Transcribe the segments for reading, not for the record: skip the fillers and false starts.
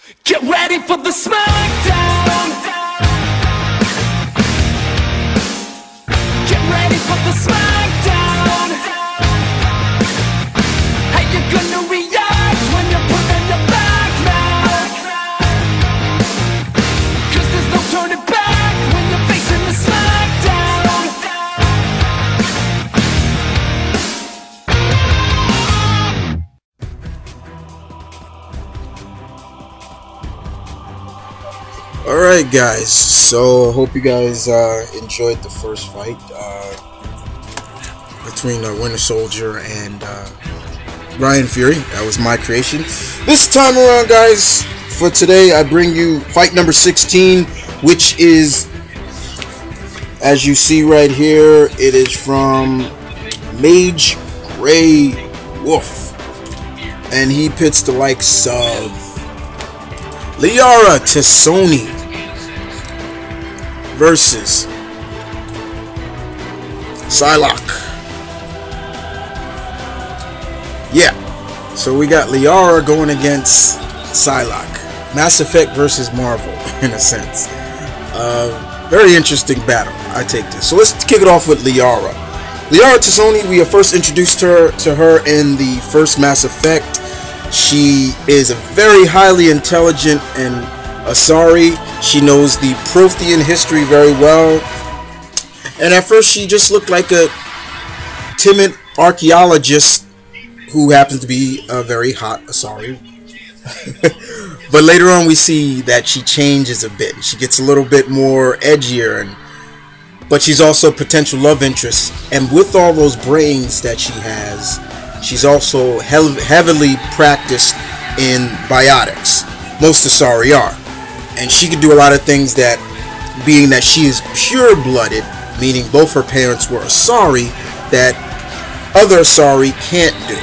Get ready for the smackdown. Get ready for the smackdown. How you gonna react when you're put on your back now? 'Cause there's no turning back when you're facing the smackdown. Alright guys, so I hope you guys enjoyed the first fight between Winter Soldier and Ryan Fury. That was my creation. This time around guys, for today I bring you fight number 16, which is, as you see right here, it is from MageGrayWolf, and he pits the likes of Liara Sony versus Psylocke. Yeah, so we got Liara going against Psylocke. Mass Effect versus Marvel, in a sense. Very interesting battle. I take this. So let's kick it off with Liara. Liara Sony, we have first introduced her in the first Mass Effect. She is a very highly intelligent and Asari. She knows the Prothean history very well. And at first she just looked like a timid archaeologist who happens to be a very hot Asari. But later on we see that she changes a bit. She gets a little bit more edgier, but she's also a potential love interest. And with all those brains that she has, she's also heavily practiced in biotics. Most Asari are. And she can do a lot of things that, being that she is pure-blooded, meaning both her parents were Asari, that other Asari can't do.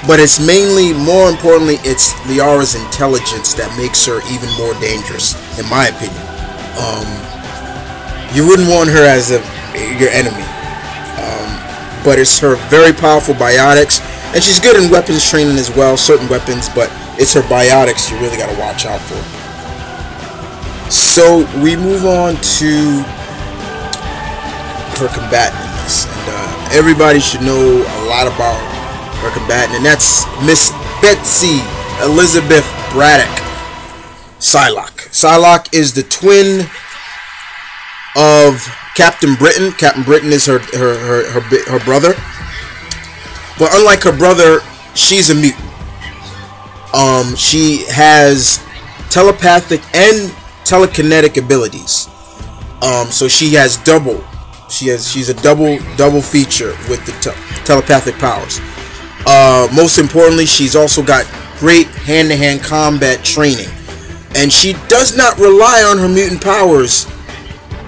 But it's mainly, more importantly, it's Liara's intelligence that makes her even more dangerous, in my opinion. You wouldn't want her as your enemy. But it's her very powerful biotics, and she's good in weapons training as well, certain weapons, but it's her biotics you really got to watch out for. So we move on to her combatant in this, and everybody should know a lot about her combatant, and that's Miss Betsy Elizabeth Braddock, Psylocke. Psylocke is the twin of Captain Britain. Captain Britain is her brother, but unlike her brother, she's a mutant. She has telepathic and telekinetic abilities. So she has double. She's a double feature with the telepathic powers. Most importantly, she's also got great hand-to-hand combat training, and she does not rely on her mutant powers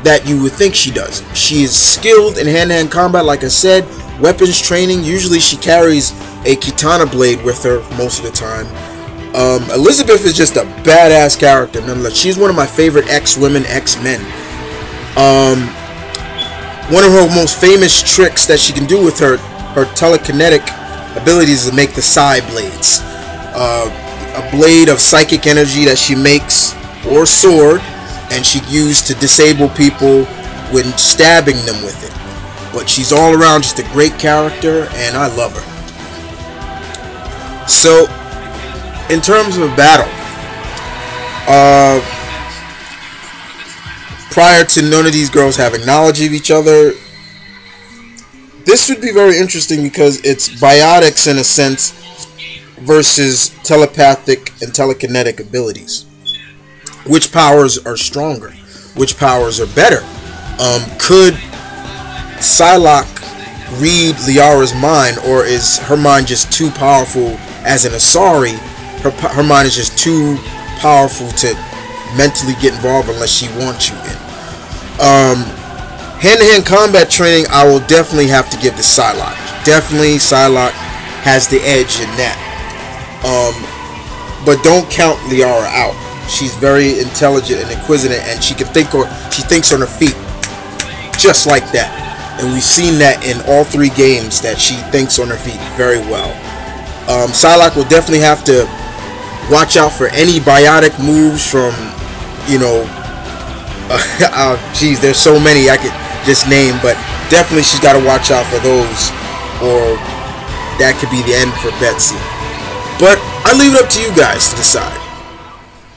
that you would think she does. She is skilled in hand-to-hand combat, like I said, weapons training. Usually she carries a katana blade with her most of the time. Elizabeth is just a badass character nonetheless. She's one of my favorite X-women, X-men. One of her most famous tricks that she can do with her telekinetic abilities is to make the Psy blades. A blade of psychic energy that she makes, or a sword, and she used to disable people when stabbing them with it. But she's all around just a great character, and I love her. So, in terms of a battle, prior to none of these girls having knowledge of each other, this would be very interesting because it's biotics in a sense versus telepathic and telekinetic abilities. Which powers are stronger? Which powers are better? Could Psylocke read Liara's mind, or is her mind just too powerful as an Asari? Her mind is just too powerful to mentally get involved unless she wants you in. Hand-to-hand combat training, I will definitely have to give to Psylocke. Definitely Psylocke has the edge in that. But don't count Liara out. She's very intelligent and inquisitive, and she thinks on her feet just like that. And we've seen that in all three games, that she thinks on her feet very well. Psylocke will definitely have to watch out for any biotic moves from, you know, geez, there's so many I could just name, but definitely she's got to watch out for those, or that could be the end for Betsy. But I leave it up to you guys to decide.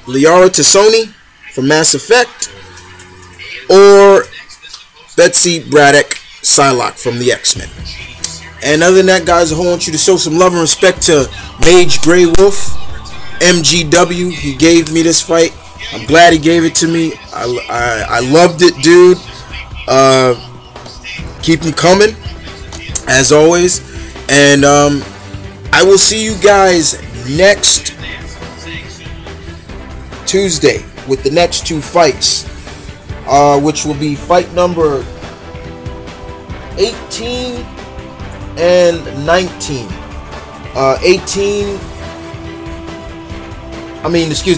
Liara to Sony from Mass Effect, or Betsy Braddock Psylocke from the X-Men. And other than that, guys, I want you to show some love and respect to MageGrayWolf, MGW. He gave me this fight. I'm glad he gave it to me. I loved it, dude. Keep him coming, as always. And I will see you guys next Tuesday with the next two fights, which will be fight number 18 and 19.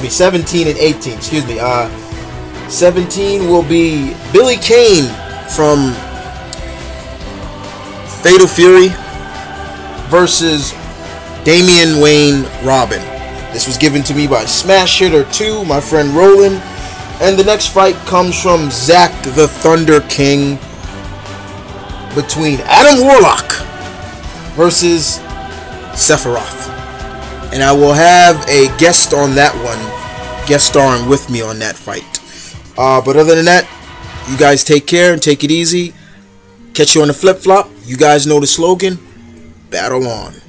17 and 18. 17 will be Billy Kane from Fatal Fury versus Damian Wayne Robin. This was given to me by Smash Hitter 2, my friend Roland. And the next fight comes from Zack the Thunder King between Adam Warlock versus Sephiroth. And I will have a guest on that one, guest starring with me on that fight. But other than that, you guys take care and take it easy. Catch you on the flip-flop. You guys know the slogan, battle on.